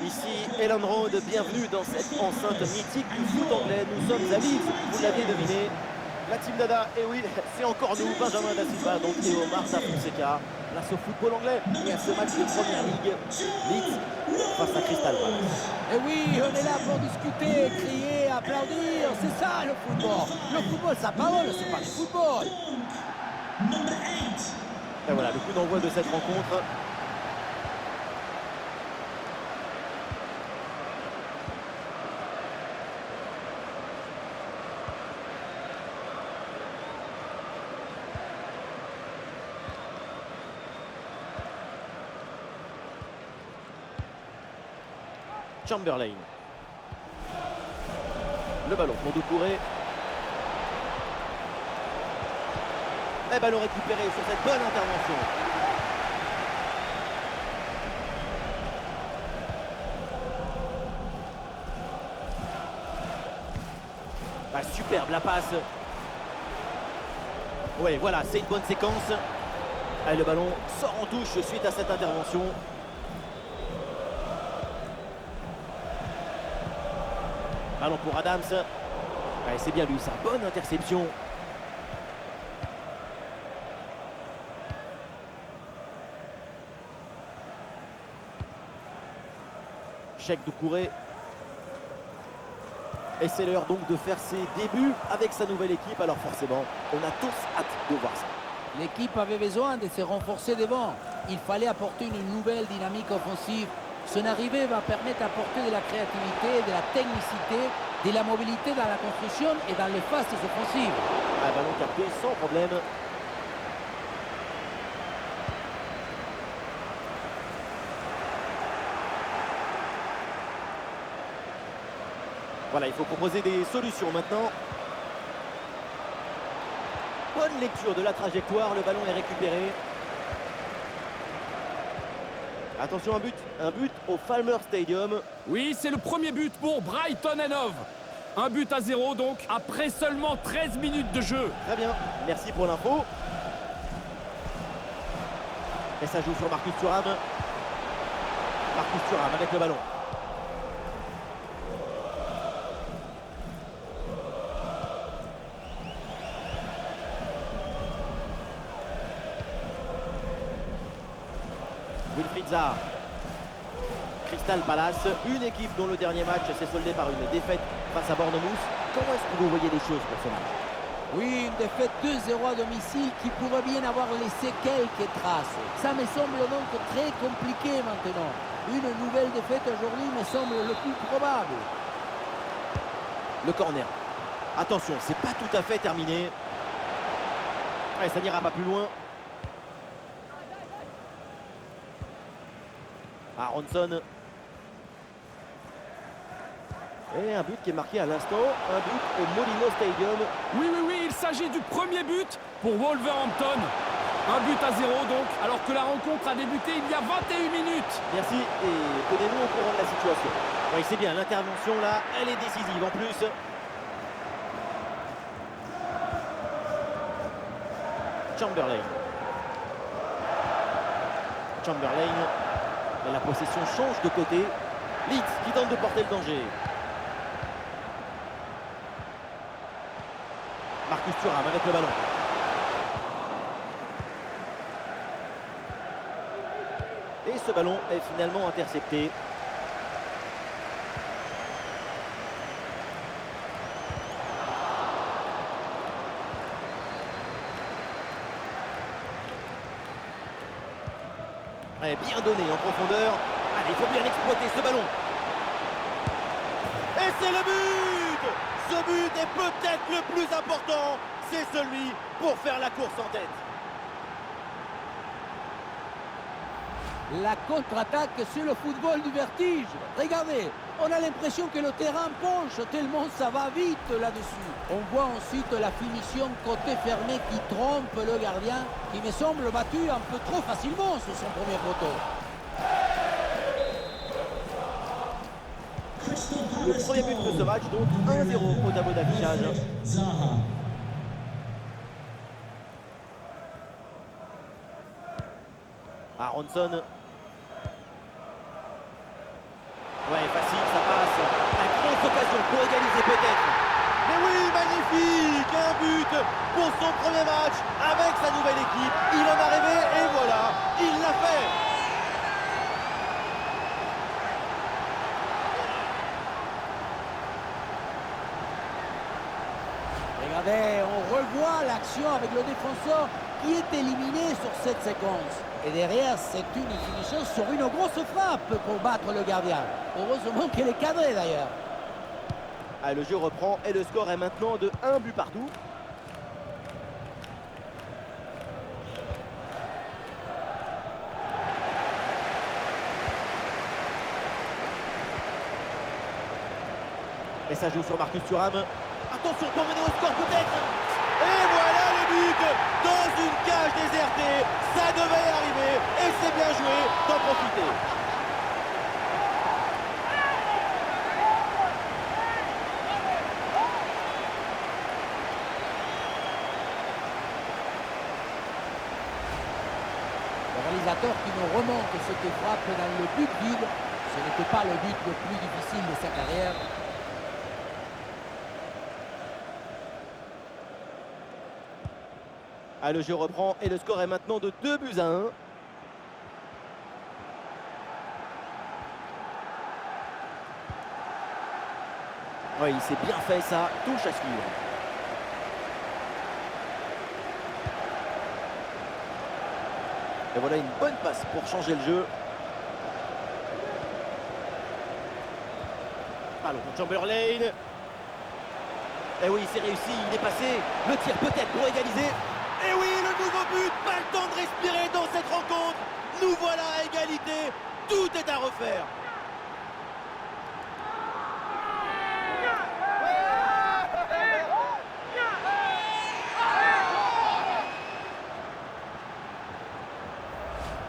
Ici Ellen Road, bienvenue dans cette enceinte mythique du foot anglais. Nous sommes à Leeds, vous l'avez deviné. La team Dada, et oui, c'est encore nous, Benjamin Da Silva, donc et Omar Da Fonseca. Place au football anglais et à ce match de Première Ligue, Leeds face à Crystal Palace. Et oui, on est là pour discuter, crier, applaudir, c'est ça le football. Le football, ça parole, c'est pas du football. Et voilà, le coup d'envoi de cette rencontre. Chamberlain. Le ballon pour Doucouré. Et ballon récupéré sur cette bonne intervention. Ah, superbe la passe. Oui, voilà, c'est une bonne séquence. Et le ballon sort en touche suite à cette intervention. Ballon pour Adams. Ouais, c'est bien lui, sa bonne interception. Cheikh Doucouré. Et c'est l'heure donc de faire ses débuts avec sa nouvelle équipe. Alors forcément, on a tous hâte de voir ça. L'équipe avait besoin de se renforcer devant. Il fallait apporter une nouvelle dynamique offensive. Son arrivée va permettre d'apporter de la créativité, de la technicité, de la mobilité dans la construction et dans les phases offensives. Un ballon capté sans problème. Voilà, il faut proposer des solutions maintenant. Bonne lecture de la trajectoire, le ballon est récupéré. Attention, un but au Falmer Stadium. Oui, c'est le premier but pour Brighton & Hove. Un but à 0 donc, après seulement 13 minutes de jeu. Très bien, merci pour l'info. Et ça joue sur Marcus Thuram. Marcus Thuram avec le ballon. Wilfried Zaha. Crystal Palace, une équipe dont le dernier match s'est soldé par une défaite face à Bournemouth. Comment est-ce que vous voyez les choses pour ce match? Oui, une défaite 2-0 à domicile qui pourrait bien avoir laissé quelques traces. Ça me semble donc très compliqué maintenant. Une nouvelle défaite aujourd'hui me semble le plus probable. Le corner. Attention, c'est pas tout à fait terminé. Ouais, ça n'ira pas plus loin. Aronson. Et un but qui est marqué à l'instant. Un but au Molino Stadium. Oui, il s'agit du premier but pour Wolverhampton. Un but à 0 donc, alors que la rencontre a débuté il y a 21 minutes. Merci et tenez-nous au courant de la situation. Oui, c'est bien, l'intervention là, elle est décisive en plus. Chamberlain. Mais la possession change de côté. Leeds qui tente de porter le danger. Marcus Thuram avec le ballon. Et ce ballon est finalement intercepté. Ouais, bien donné en profondeur. Allez, il faut bien exploiter ce ballon. Et c'est le but! Ce but est peut-être le plus important. C'est celui pour faire la course en tête. La contre-attaque sur le football du vertige. Regardez, on a l'impression que le terrain penche tellement ça va vite là-dessus. On voit ensuite la finition côté fermé qui trompe le gardien, qui me semble battu un peu trop facilement sur son premier poteau. Le premier but de ce match, donc 1-0 au tableau d'affichage. Aronson. Ouais, facile, ça passe. La grosse occasion pour égaliser peut-être. Mais oui, magnifique. Un but pour son premier match avec sa nouvelle équipe. Il en a rêvé et voilà, il l'a fait. Regardez, on revoit l'action avec le défenseur qui est éliminé sur cette séquence. Et derrière, c'est une finition sur une grosse frappe pour battre le gardien. Heureusement qu'elle est cadrée d'ailleurs. Ah, le jeu reprend et le score est maintenant de 1 but partout. Et ça joue sur Marcus Thuram. Attention pour mener au score peut-être. Et voilà le but dans une cage désertée. Ça devait arriver et c'est bien joué d'en profiter. Le réalisateur qui nous remonte cette frappe dans le but vide, ce n'était pas le but le plus difficile de sa carrière. Ah, le jeu reprend et le score est maintenant de 2-1. Oui, il s'est bien fait ça, touche à suivre. Et voilà une bonne passe pour changer le jeu. Allons, Chamberlain. Et oui, c'est réussi, il est passé. Le tir peut-être pour égaliser. Et oui, le nouveau but, pas le temps de respirer dans cette rencontre. Nous voilà à égalité, tout est à refaire.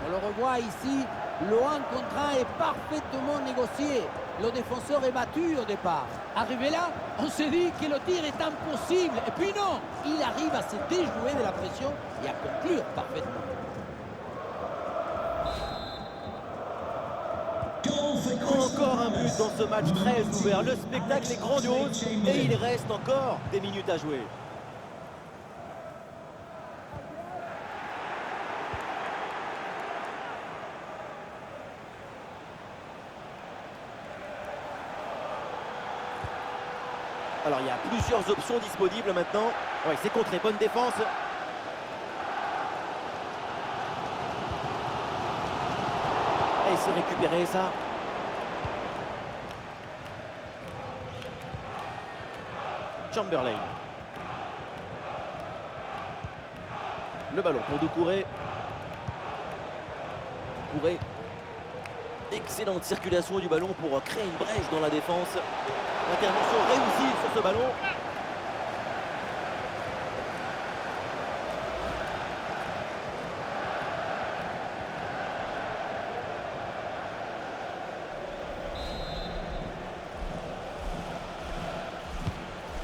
On le revoit ici, le 1 contre 1 est parfaitement négocié. Le défenseur est battu au départ. Arrivé là, on s'est dit que le tir est impossible. Et puis non, il arrive à se déjouer de la pression et à conclure parfaitement. Encore un but dans ce match très ouvert. Le spectacle est grandiose et il reste encore des minutes à jouer. Alors il y a plusieurs options disponibles maintenant. Ouais, c'est contré, bonne défense. Et c'est récupéré ça. Chamberlain. Le ballon pour Doucouré. Doucouré. Excellente circulation du ballon pour créer une brèche dans la défense. Intervention réussie sur ce ballon.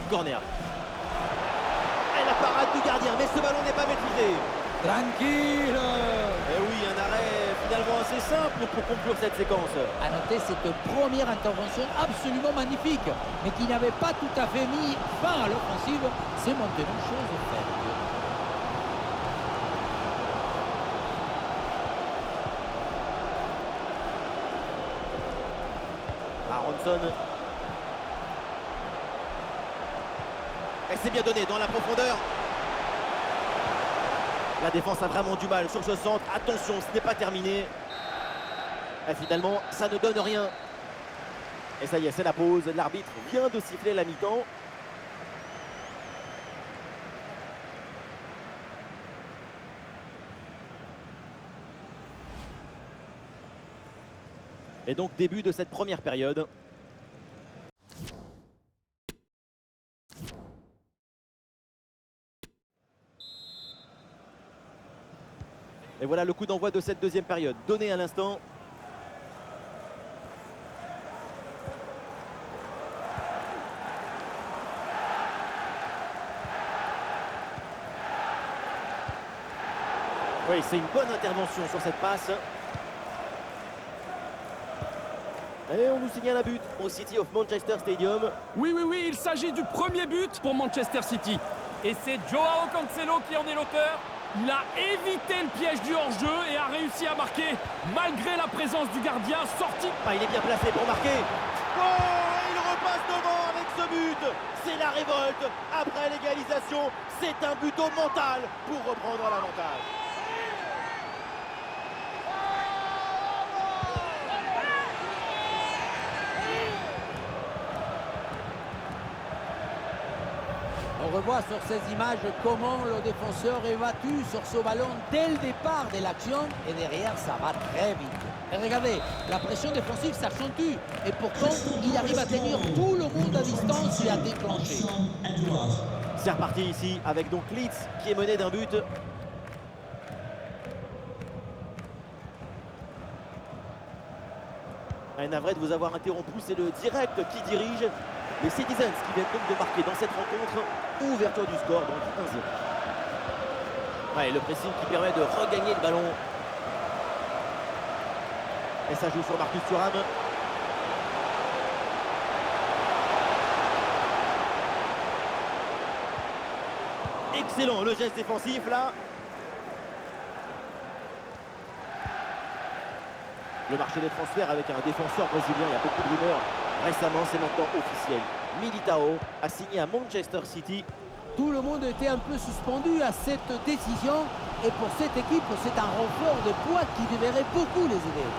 Corner. Et la parade du gardien, mais ce ballon n'est pas maîtrisé. Tranquille. Et oui, un arrêt finalement assez simple pour conclure cette séquence. À noter cette première intervention absolument magnifique, mais qui n'avait pas tout à fait mis fin à l'offensive. C'est maintenant chose faite. Aronson. Et c'est bien donné dans la profondeur. La défense a vraiment du mal sur ce centre. Attention, ce n'est pas terminé. Et finalement, ça ne donne rien. Et ça y est, c'est la pause. L'arbitre vient de siffler la mi-temps. Et donc, début de cette première période. Et voilà le coup d'envoi de cette deuxième période, donné à l'instant. Oui, c'est une bonne intervention sur cette passe. Et on nous signale un but au City of Manchester Stadium. Oui, oui, oui, il s'agit du premier but pour Manchester City. Et c'est Joao Cancelo qui en est l'auteur. Il a évité le piège du hors-jeu et a réussi à marquer malgré la présence du gardien sorti. Ah, il est bien placé pour marquer. Oh, il repasse devant avec ce but. C'est la révolte. Après l'égalisation, c'est un but au mental pour reprendre l'avantage. On revoit sur ces images comment le défenseur est battu sur ce ballon dès le départ de l'action et derrière ça va très vite. Et regardez, la pression défensive s'accentue et pourtant il arrive à tenir tout le monde à distance et à déclencher. C'est reparti ici avec donc Leeds qui est mené d'un but. Navré de vous avoir interrompu, c'est le direct qui dirige. Les Citizens qui viennent donc de marquer dans cette rencontre. Ouverture du score, donc 1-0. Ouais, le pressing qui permet de regagner le ballon. Et ça joue sur Marcus Thuram. Excellent le geste défensif là. Le marché des transferts avec un défenseur brésilien, il y a beaucoup de rumeurs. Récemment, c'est maintenant officiel. Militao a signé à Manchester City. Tout le monde était un peu suspendu à cette décision et pour cette équipe, c'est un renfort de poids qui devrait beaucoup les aider.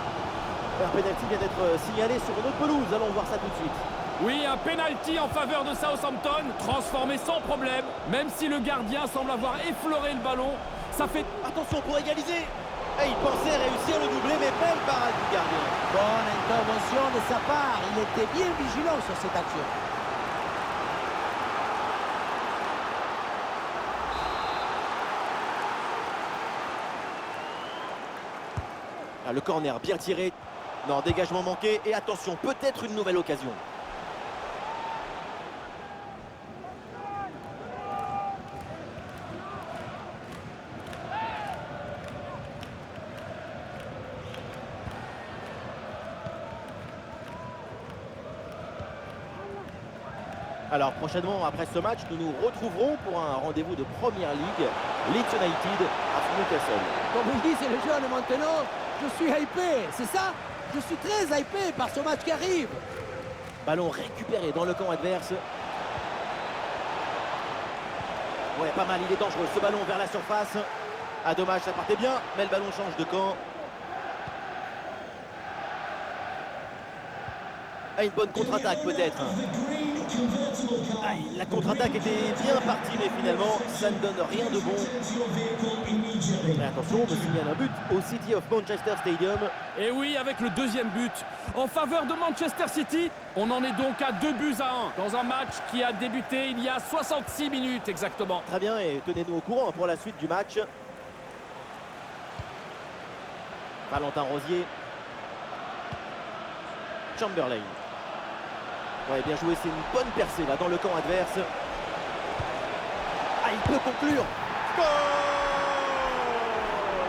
Un penalty vient d'être signalé sur une autre pelouse. Allons voir ça tout de suite. Oui, un penalty en faveur de Southampton, transformé sans problème. Même si le gardien semble avoir effleuré le ballon, ça fait... Attention pour égaliser. Et il pensait réussir le doublé, mais belle parade du gardien. Bonne intervention de sa part, il était bien vigilant sur cette action. Ah, le corner bien tiré. Non, dégagement manqué. Et attention, peut-être une nouvelle occasion. Alors prochainement, après ce match, nous nous retrouverons pour un rendez-vous de Première Ligue. Leeds United à Newcastle. Comme il dit, c'est le jeune maintenant, je suis hypé, c'est ça? Je suis très hypé par ce match qui arrive. Ballon récupéré dans le camp adverse. Ouais, pas mal, il est dangereux ce ballon vers la surface. Ah dommage, ça partait bien, mais le ballon change de camp. Ah, une bonne contre-attaque peut-être. Ah, la contre-attaque était bien partie, mais finalement, ça ne donne rien de bon. Mais attention, on me signale un but au City of Manchester Stadium. Et oui, avec le deuxième but en faveur de Manchester City. On en est donc à 2-1 dans un match qui a débuté il y a 66 minutes exactement. Très bien, et tenez-nous au courant pour la suite du match. Valentin Rosier. Chamberlain. Ouais, bien joué, c'est une bonne percée là dans le camp adverse. Ah, il peut conclure. Goal!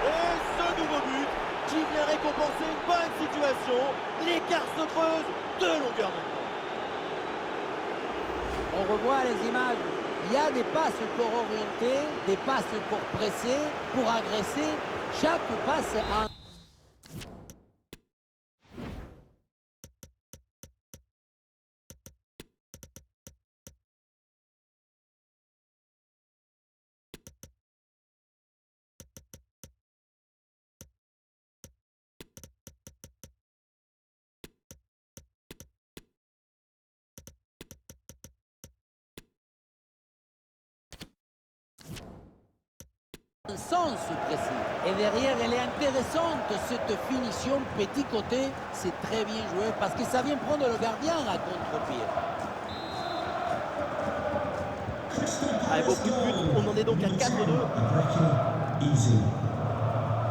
Et ce nouveau but qui vient récompenser une bonne situation. L'écart se creuse de longueur maintenant. On revoit les images. Il y a des passes pour orienter, des passes pour presser, pour agresser. Chaque passe a un... sens précis. Et derrière, elle est intéressante, cette finition petit côté. C'est très bien joué parce que ça vient prendre le gardien à contre-pied. Allez, beaucoup de buts, on en est donc à 4-2.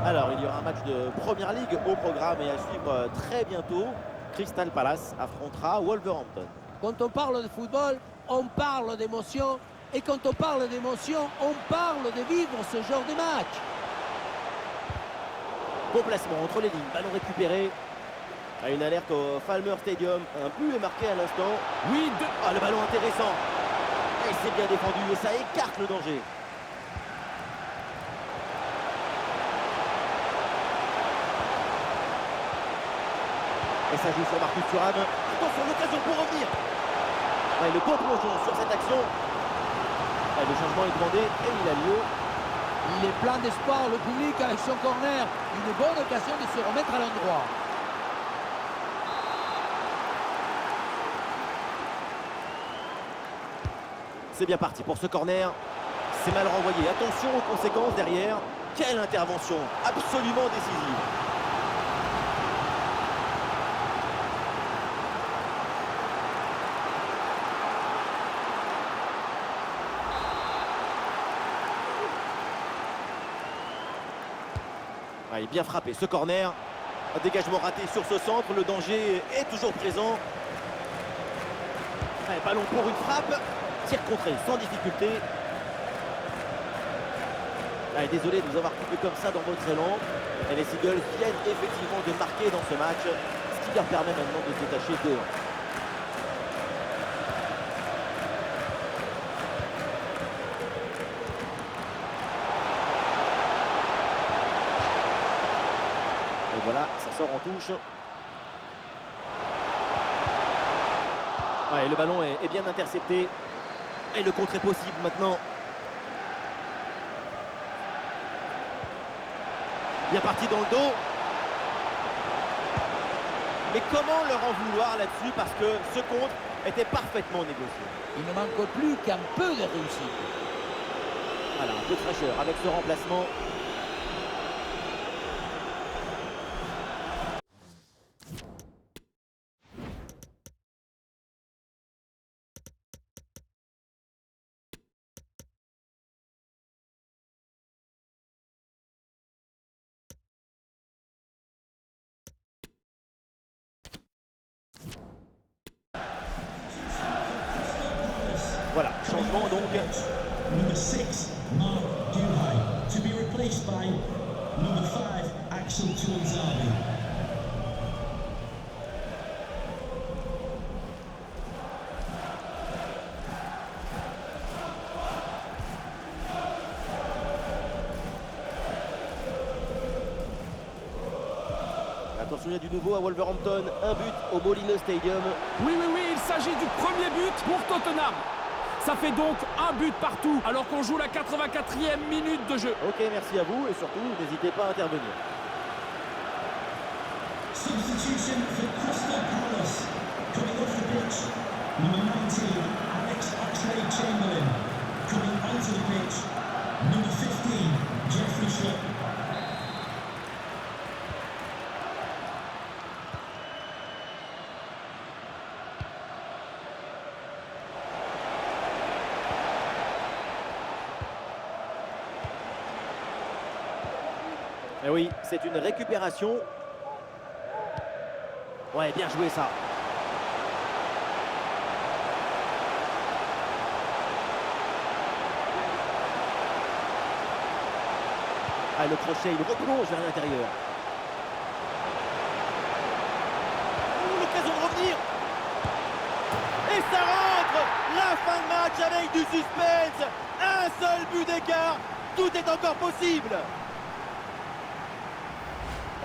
Alors, il y aura un match de Première Ligue au programme et à suivre très bientôt. Crystal Palace affrontera Wolverhampton. Quand on parle de football, on parle d'émotion. Et quand on parle d'émotion, on parle de vivre ce genre de match. Bon placement entre les lignes, ballon récupéré. Une alerte au Falmer Stadium. Un but est marqué à l'instant. Oui, Ah, le ballon intéressant. Et c'est bien défendu et ça écarte le danger. Et ça joue sur Marcus Thuram. Attention, l'occasion pour revenir. Ouais, le contre-plongeon sur cette action. Ouais, le changement est demandé et il a lieu. Il est plein d'espoir, le public, avec son corner. Une bonne occasion de se remettre à l'endroit. C'est bien parti pour ce corner. C'est mal renvoyé. Attention aux conséquences derrière. Quelle intervention absolument décisive. Il est bien frappé ce corner. Un dégagement raté sur ce centre. Le danger est toujours présent. Allez, ballon pour une frappe. Tir contré sans difficulté. Allez, désolé de vous avoir coupé comme ça dans votre élan. Et les Seagulls viennent effectivement de marquer dans ce match. Ce qui leur permet maintenant de se détacher de 1. Et voilà, ça sort en touche. Ouais, le ballon est bien intercepté. Et le contre est possible maintenant. Bien parti dans le dos. Mais comment leur en vouloir là-dessus, parce que ce contre était parfaitement négocié. Il ne manque plus qu'un peu de réussite. Voilà, un peu de fraîcheur avec ce remplacement. Voilà, changement donc. Number 6, Mark Duhai, to be replaced by number 5, Axel Tuanzebe. Attention, il y a du nouveau à Wolverhampton. Un but au Molineux Stadium. oui, il s'agit du premier but pour Tottenham. Ça fait donc un but partout, alors qu'on joue la 84e minute de jeu. Ok, merci à vous et surtout, n'hésitez pas à intervenir. Substitution for Crystal Palace. Coming off the pitch, number 19, Alex Oxlade-Chamberlain. Coming onto the pitch, number 15, Jeffrey Schlupp. Et oui, c'est une récupération. Ouais, bien joué ça. Ah, le crochet, il replonge vers l'intérieur. L'occasion de revenir. Et ça rentre. La fin de match avec du suspense. Un seul but d'écart. Tout est encore possible.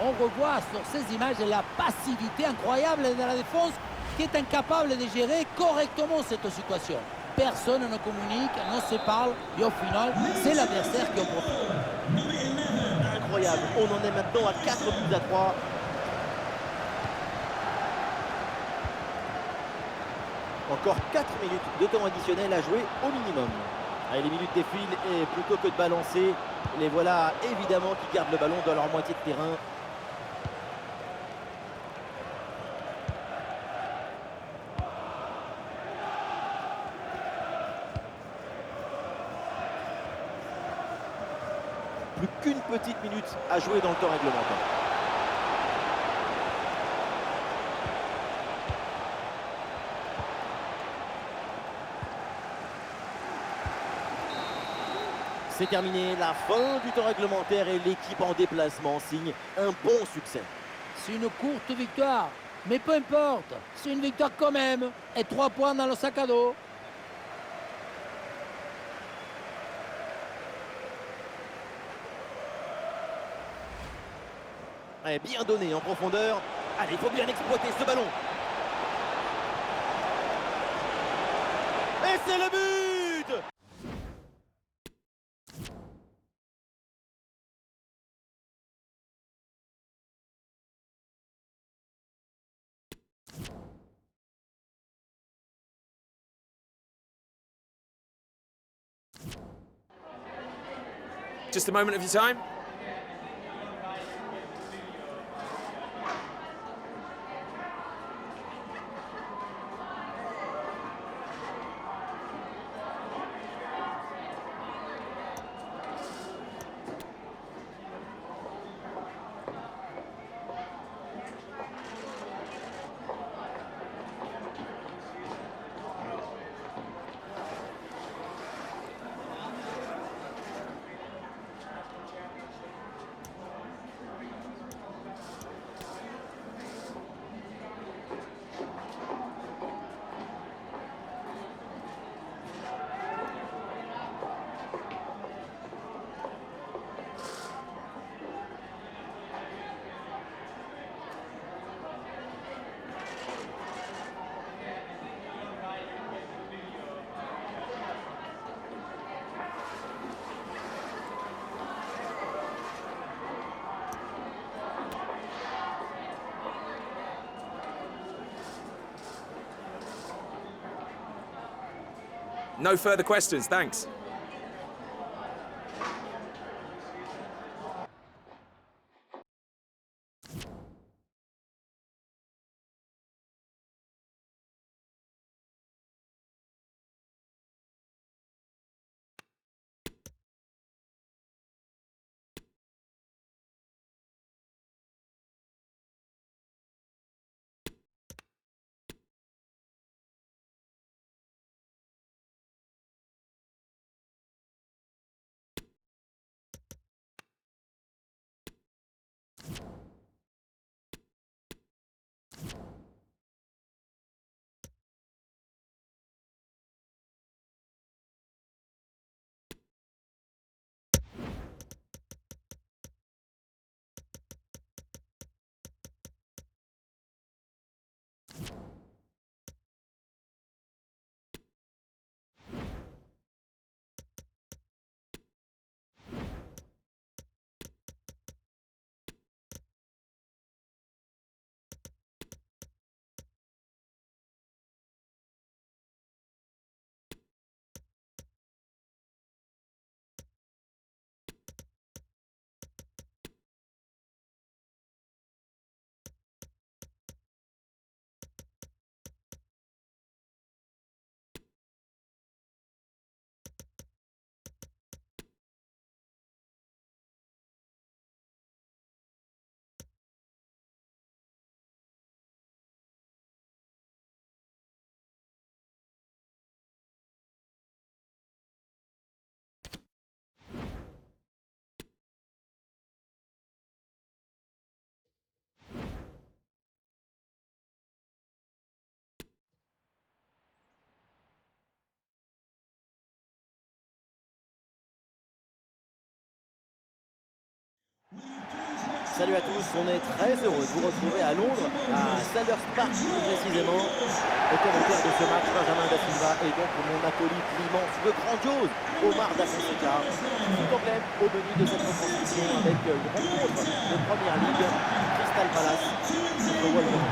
On revoit sur ces images la passivité incroyable de la défense qui est incapable de gérer correctement cette situation. Personne ne communique, ne se parle et au final, c'est l'adversaire qui en profite. Incroyable, on en est maintenant à 4 buts à 3. Encore 4 minutes de temps additionnel à jouer au minimum. Allez, les minutes défilent et plutôt que de balancer, les voilà évidemment qui gardent le ballon dans leur moitié de terrain. Plus qu'une petite minute à jouer dans le temps réglementaire. C'est terminé, la fin du temps réglementaire et l'équipe en déplacement signe un bon succès. C'est une courte victoire, Mais peu importe, c'est une victoire quand même. Et 3 points dans le sac à dos. Ouais, bien donné en profondeur. Allez, il faut bien exploiter ce ballon. Et c'est le but! Just a moment of your time. No further questions, thanks. Salut à tous, on est très heureux de vous retrouver à Londres, à Selhurst Park plus précisément. Au commentaire de ce match, Benjamin Da Silva et donc mon acolyte, l'immense, le grandiose Omar Da Fonseca. Tout anglais au menu de cette retransmission avec une rencontre de première ligue, Crystal Palace contre Wolverhampton.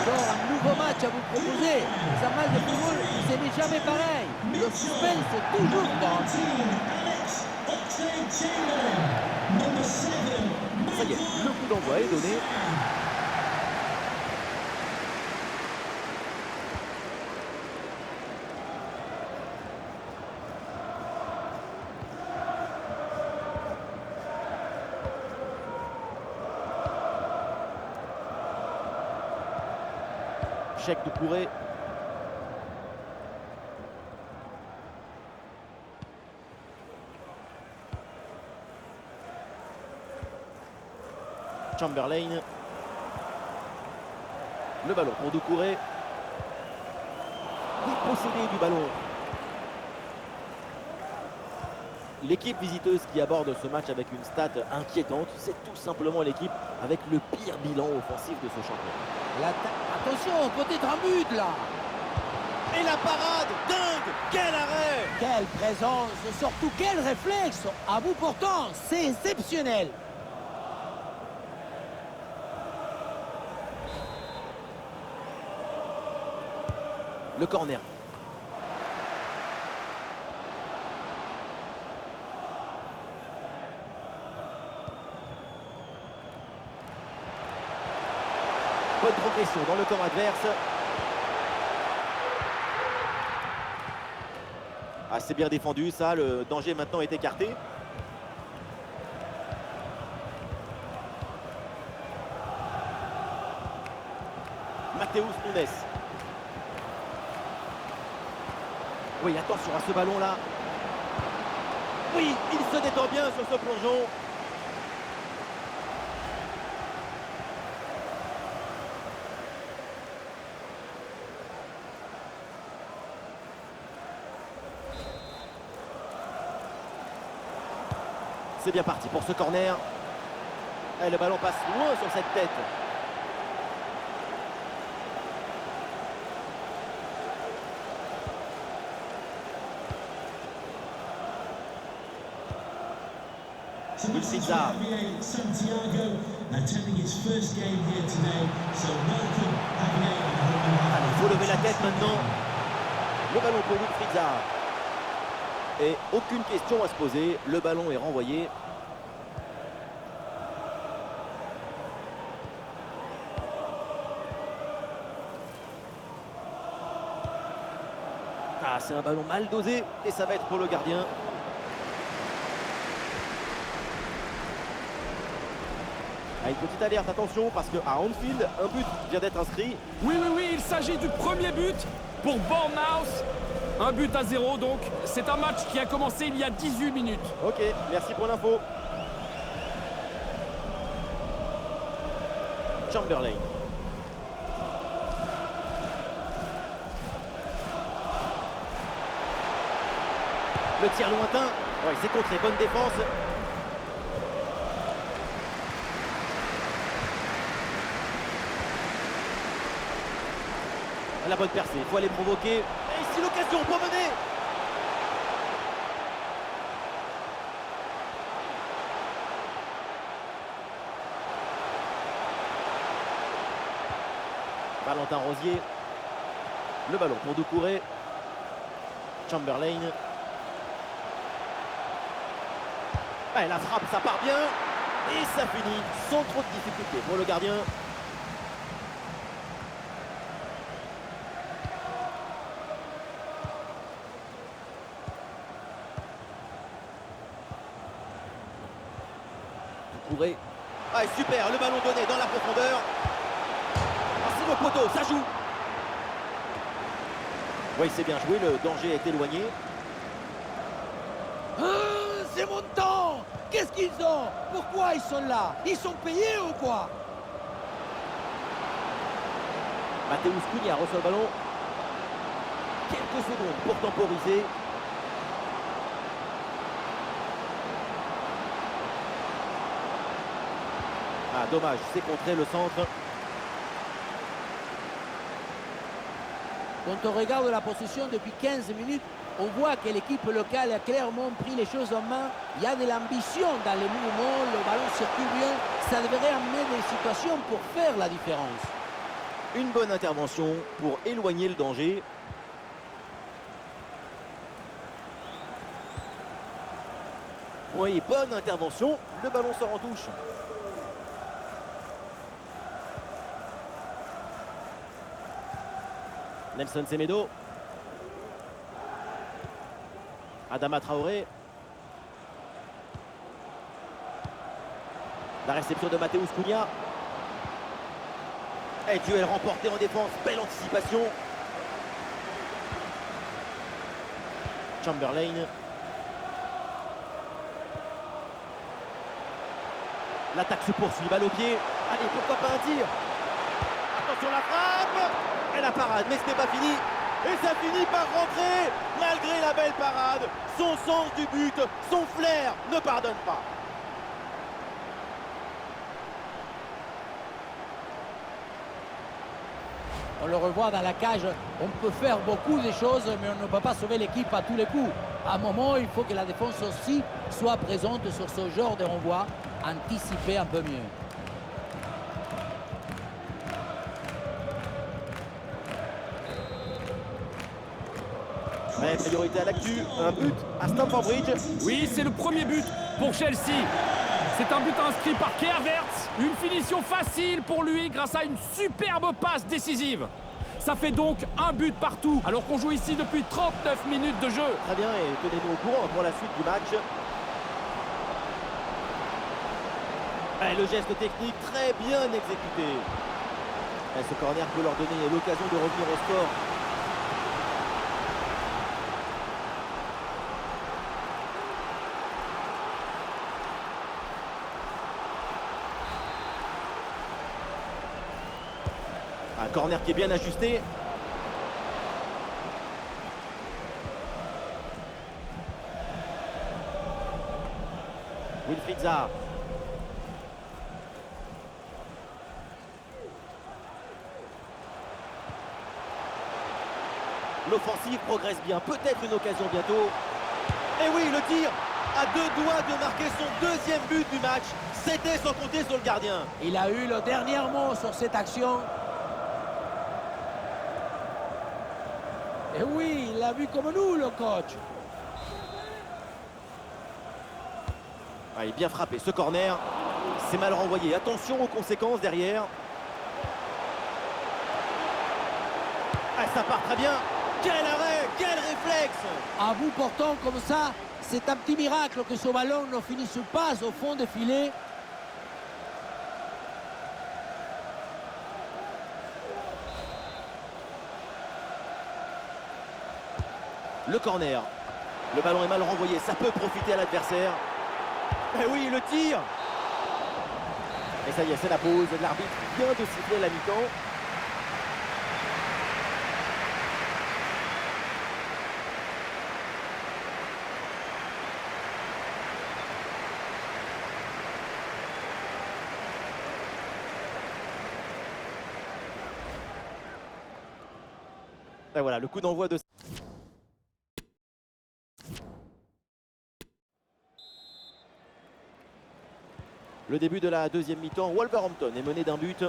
Encore un nouveau match à vous proposer. Les matchs de football, ce n'est jamais pareil. Le suspense est toujours garanti. Ça y est, le coup d'envoi est donné. Chèque de Touré. Chamberlain. Le ballon pour Doucouré. Dépossédé du ballon. L'équipe visiteuse qui aborde ce match avec une stat inquiétante, c'est tout simplement l'équipe avec le pire bilan offensif de ce championnat. Attention, peut-être un but là. Et la parade, dingue, quel arrêt! Quelle présence, surtout quel réflexe. À bout portant, c'est exceptionnel. Le corner. Bonne progression dans le camp adverse. Ah, c'est bien défendu ça, le danger maintenant est écarté. Matheus Nunes. Oui, attention à ce ballon là. Oui, il se détend bien sur ce plongeon. C'est bien parti pour ce corner. Et le ballon passe loin sur cette tête. Pizza. Santiago attending his first game here today. So welcome, Javier. Allez, il faut lever la tête maintenant. Le ballon pour Wilfried Zaha. Et aucune question à se poser. Le ballon est renvoyé. Ah, c'est un ballon mal dosé et ça va être pour le gardien. Ah, une petite alerte, attention, parce qu'à Anfield, un but vient d'être inscrit. Oui, il s'agit du premier but pour Bournemouth. Un but à 0 donc. C'est un match qui a commencé il y a 18 minutes. Ok, merci pour l'info. Chamberlain. Le tir lointain. Ouais, c'est contré, bonne défense. La bonne percée, il faut aller provoquer. Et ici l'occasion pour mener. Valentin Rosier. Le ballon pour Doucouré. Chamberlain. Ah, la frappe, ça part bien. Et ça finit sans trop de difficulté pour le gardien. Doucouré. Ah, super, le ballon donné dans la profondeur. Ah, c'est le poteau, ça joue. Oui, c'est bien joué, le danger est éloigné. C'est mon temps. Qu'est-ce qu'ils ont? Pourquoi ils sont là? Ils sont payés ou quoi? Matheus Cunha reçoit le ballon. Quelques secondes pour temporiser. Ah, dommage, c'est contré le centre. Quand on regarde la possession depuis 15 minutes, on voit que l'équipe locale a clairement pris les choses en main. Il y a de l'ambition dans les mouvements, le ballon circule bien. Ça devrait amener des situations pour faire la différence. Une bonne intervention pour éloigner le danger. Oui, bonne intervention. Le ballon sort en touche. Nelson Semedo. Adama Traoré. La réception de Matheus Cunha. Et duel remporté en défense. Belle anticipation. Chamberlain. L'attaque se poursuit. Balle au pied. Allez, pourquoi pas un tir? Attention la frappe. Et la parade, mais ce n'est pas fini. Et ça finit par rentrer. Malgré la belle parade, son sens du but, son flair ne pardonne pas. On le revoit dans la cage, on peut faire beaucoup de choses, mais on ne peut pas sauver l'équipe à tous les coups. À un moment, il faut que la défense aussi soit présente sur ce genre de renvoi, anticiper un peu mieux. Ouais, priorité à l'actu, un but à Stamford Bridge. Oui, c'est le premier but pour Chelsea. C'est un but inscrit par Kai Havertz. Une finition facile pour lui grâce à une superbe passe décisive. Ça fait donc un but partout, alors qu'on joue ici depuis 39 minutes de jeu. Très bien, et tenez-nous au courant pour la suite du match. Et le geste technique très bien exécuté. Et ce corner peut leur donner l'occasion de revenir au score. Un corner qui est bien ajusté. Wilfried Zaha. L'offensive progresse bien. Peut-être une occasion bientôt. Et oui, le tir à deux doigts de marquer son deuxième but du match. C'était sans compter sur le gardien. Il a eu le dernier mot sur cette action. Et oui, il l'a vu comme nous, le coach. Ah, il est bien frappé, ce corner. C'est mal renvoyé. Attention aux conséquences derrière. Ah, ça part très bien. Quel arrêt, quel réflexe. À bout portant comme ça, c'est un petit miracle que ce ballon ne finisse pas au fond des filets. Le corner. Le ballon est mal renvoyé. Ça peut profiter à l'adversaire. Et oui, le tir. Et ça y est, c'est la pause. L'arbitre vient de siffler la mi-temps. Et voilà, le coup d'envoi de... Le début de la deuxième mi-temps, Wolverhampton est mené d'un but.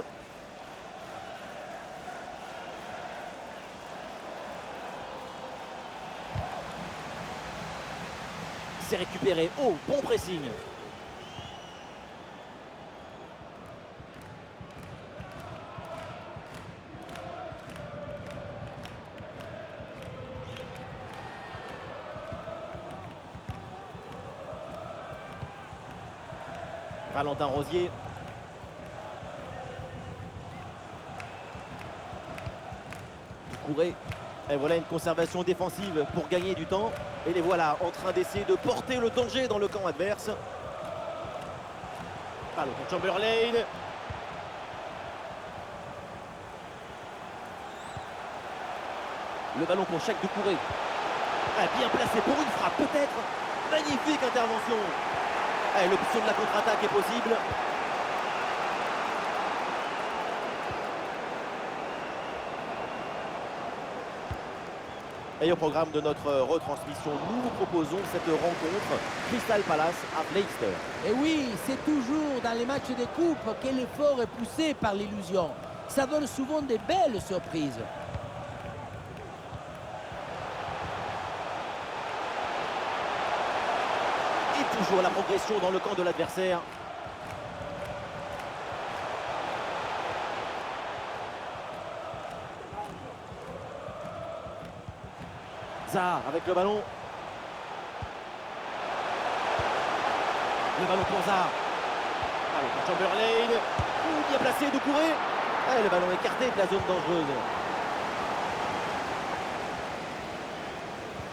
C'est récupéré. Oh, bon pressing. Valentin Rosier. Couré. Et voilà une conservation défensive pour gagner du temps. Et les voilà en train d'essayer de porter le danger dans le camp adverse. Ballon pour Chamberlain. Le ballon pour Cheikh Doucouré. Bien placé pour une frappe peut-être. Magnifique intervention. L'option de la contre-attaque est possible. Et au programme de notre retransmission, nous vous proposons cette rencontre Crystal Palace à Leicester. Et oui, c'est toujours dans les matchs de coupe que l'effort est poussé par l'illusion. Ça donne souvent des belles surprises. Et toujours la progression dans le camp de l'adversaire. Zaha avec le ballon. Le ballon pour Zaha. Allez, pour Chamberlain. Bien placé, Doucouré. Le ballon écarté de la zone dangereuse.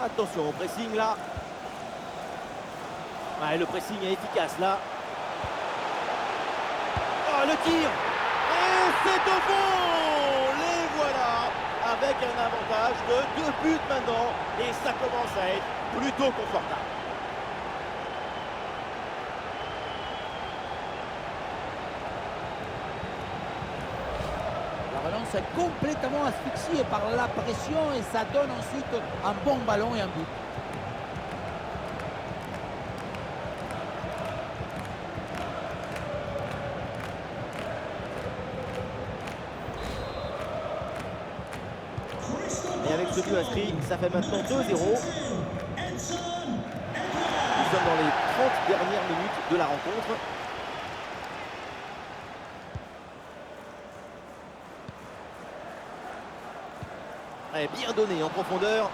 Attention au pressing là. Le pressing est efficace là. Oh, le tir. Et c'est au fond. avec un avantage de 2 buts maintenant. Et ça commence à être plutôt confortable. La relance est complètement asphyxiée par la pression et ça donne ensuite un bon ballon et un but. Et avec ce but inscrit, ça fait maintenant 2-0. Nous sommes dans les 30 dernières minutes de la rencontre. Et bien donné en profondeur.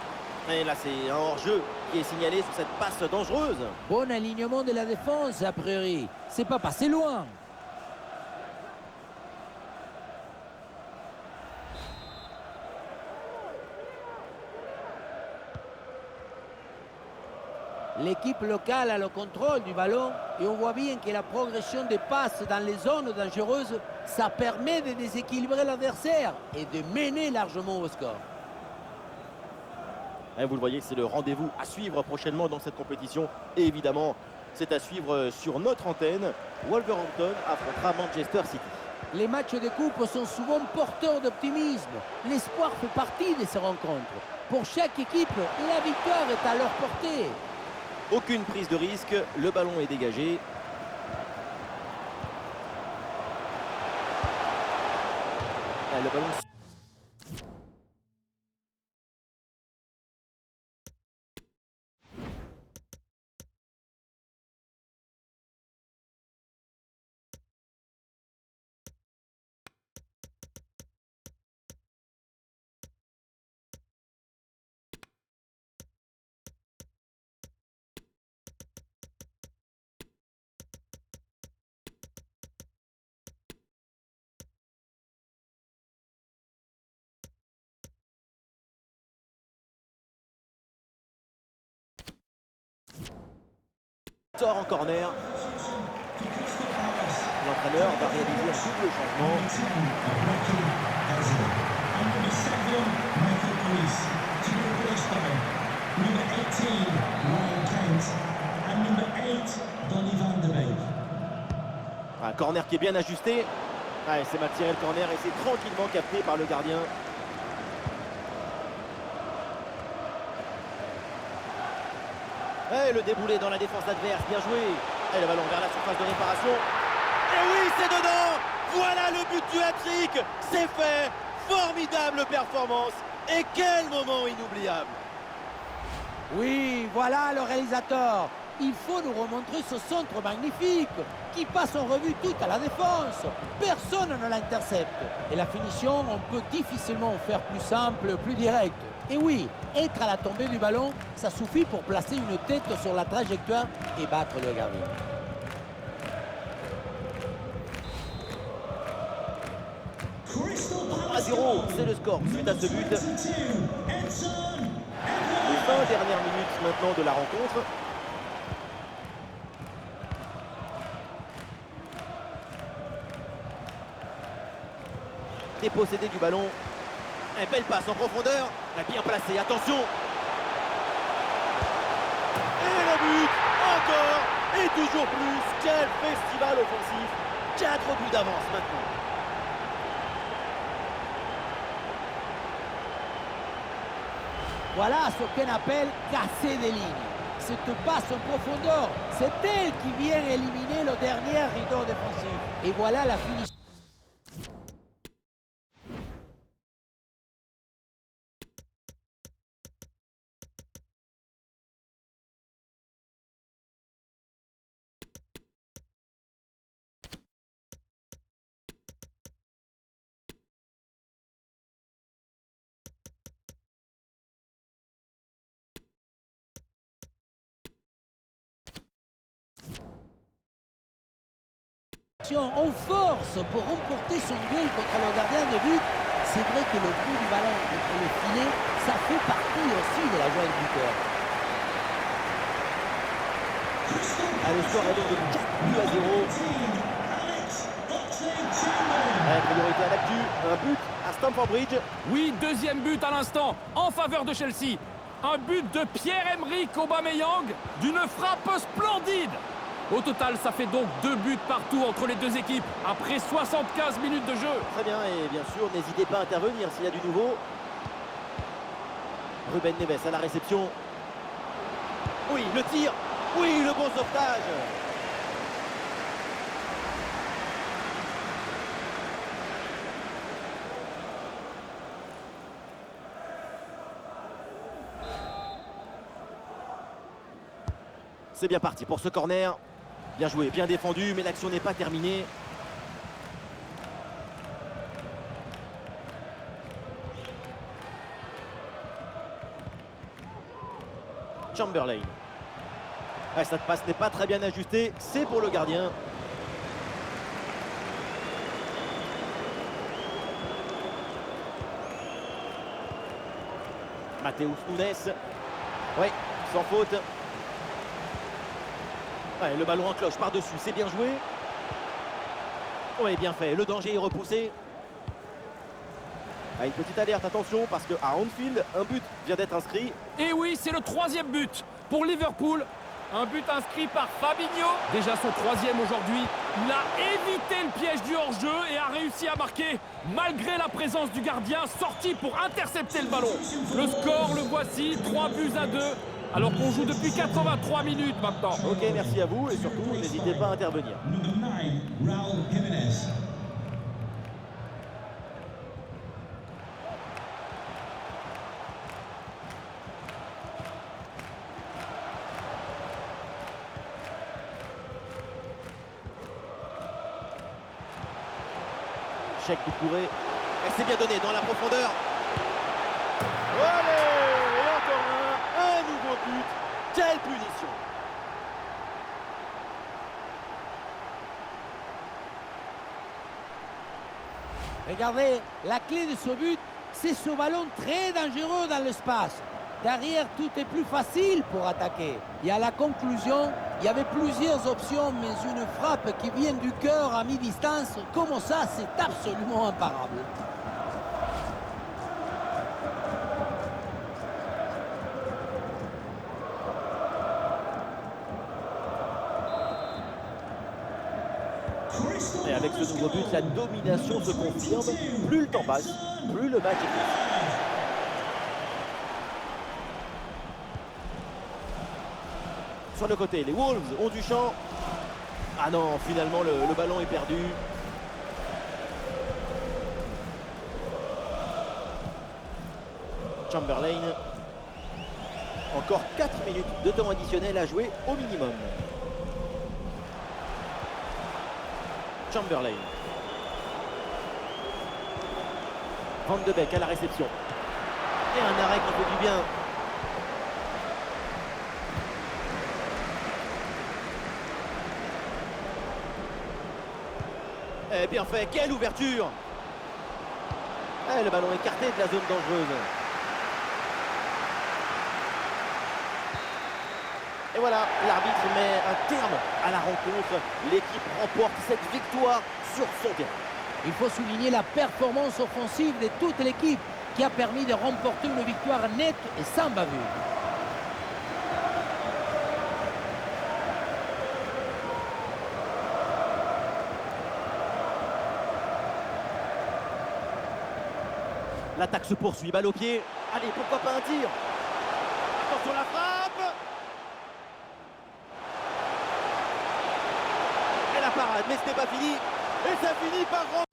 Et là, c'est un hors-jeu qui est signalé sur cette passe dangereuse. Bon alignement de la défense, a priori. C'est pas passé loin. L'équipe locale a le contrôle du ballon et on voit bien que la progression des passes dans les zones dangereuses, ça permet de déséquilibrer l'adversaire et de mener largement au score. Et vous le voyez, c'est le rendez-vous à suivre prochainement dans cette compétition. Et évidemment, c'est à suivre sur notre antenne. Wolverhampton affrontera Manchester City. Les matchs de coupe sont souvent porteurs d'optimisme. L'espoir fait partie de ces rencontres. Pour chaque équipe, la victoire est à leur portée. Aucune prise de risque, le ballon est dégagé. Et le ballon... sort en corner. L'entraîneur va réaliser un double changement. Un corner qui est bien ajusté. Ouais, c'est mal tiré le corner et c'est tranquillement capté par le gardien. Et le déboulé dans la défense adverse, bien joué. Et le ballon vers la surface de réparation. Et oui, c'est dedans. Voilà le but du hat-trick. C'est fait. Formidable performance. Et quel moment inoubliable. Oui, voilà le réalisateur. Il faut nous remontrer ce centre magnifique qui passe en revue toute à la défense. Personne ne l'intercepte. Et la finition, on peut difficilement faire plus simple, plus direct. Et oui, être à la tombée du ballon, ça suffit pour placer une tête sur la trajectoire et battre le gardien. À 0, c'est le score suite à ce but. Les 20 dernières minutes maintenant de la rencontre. Dépossédé du ballon. Une belle passe en profondeur. Bien placé, attention. Et le but, encore, et toujours plus. Quel festival offensif. 4 buts d'avance maintenant. Voilà ce qu'on appelle casser des lignes. Cette passe en profondeur, c'est elle qui vient éliminer le dernier rideau défensif. Et voilà la finition. En force pour remporter son duel contre le gardien de but. C'est vrai que le coup du ballon contre le filet, ça fait partie aussi de la joie du buteur. Le score est donc de 4 buts à 0. Priorité à l'actu, un but à Stamford Bridge. Oui, deuxième but à l'instant, en faveur de Chelsea. Un but de Pierre-Emerick Aubameyang, d'une frappe splendide. Au total, ça fait donc 2 buts partout entre les deux équipes, après 75 minutes de jeu. Très bien, et bien sûr, n'hésitez pas à intervenir s'il y a du nouveau. Ruben Neves à la réception. Oui, le tir. Oui, le bon sauvetage. C'est bien parti pour ce corner. Bien joué, bien défendu, mais l'action n'est pas terminée. Chamberlain. Ouais, cette passe n'est pas très bien ajustée, c'est pour le gardien. Matheus Nunes. Oui, sans faute. Ouais, le ballon en cloche par-dessus, c'est bien joué. Oui, bien fait, le danger est repoussé. Ah, une petite alerte, attention, parce qu'à Anfield, un but vient d'être inscrit. Et oui, c'est le 3e but pour Liverpool. Un but inscrit par Fabinho. Déjà son 3e aujourd'hui. Il a évité le piège du hors-jeu et a réussi à marquer malgré la présence du gardien sorti pour intercepter le ballon. Le score, le voici, 3-2 alors qu'on joue depuis 83 minutes maintenant. Ok, merci à vous et surtout, n'hésitez pas à intervenir. Number 9, Raul Jimenez. Check du Couré. Elle s'est bien donnée dans la profondeur. Allez, et encore un nouveau but. Quelle punition. Regardez, la clé de ce but, c'est ce ballon très dangereux dans l'espace. Derrière, tout est plus facile pour attaquer. Et à la conclusion, il y avait plusieurs options, mais une frappe qui vient du cœur à mi-distance, comme ça, c'est absolument imparable. Et avec ce nouveau but, la domination se confirme. Plus le temps passe, plus le match est fait. Sur le côté, les Wolves ont du champ. Ah non, finalement le ballon est perdu. Chamberlain. Encore 4 minutes de temps additionnel à jouer au minimum. Chamberlain. Van de Beek à la réception. Et un arrêt qui fait du bien. Et bien fait, quelle ouverture. Et le ballon écarté de la zone dangereuse. Et voilà, l'arbitre met un terme à la rencontre. L'équipe remporte cette victoire sur son terrain. Il faut souligner la performance offensive de toute l'équipe qui a permis de remporter une victoire nette et sans bavure. L'attaque se poursuit, balle au pied. Allez, pourquoi pas un tir. Attention la frappe. Et la parade, mais ce n'est pas fini. Et ça finit par rentrer.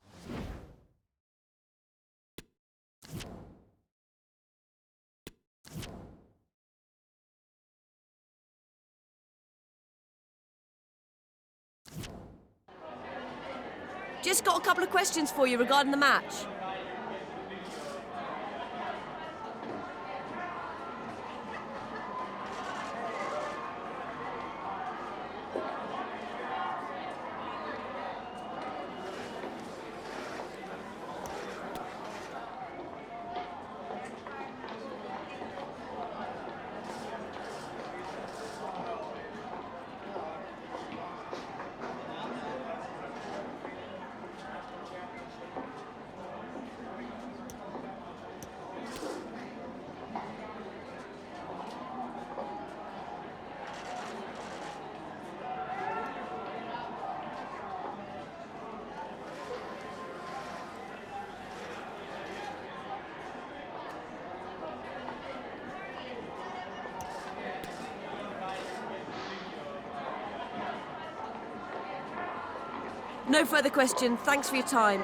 Just got a couple of questions for you regarding the match. No further questions. Thanks for your time.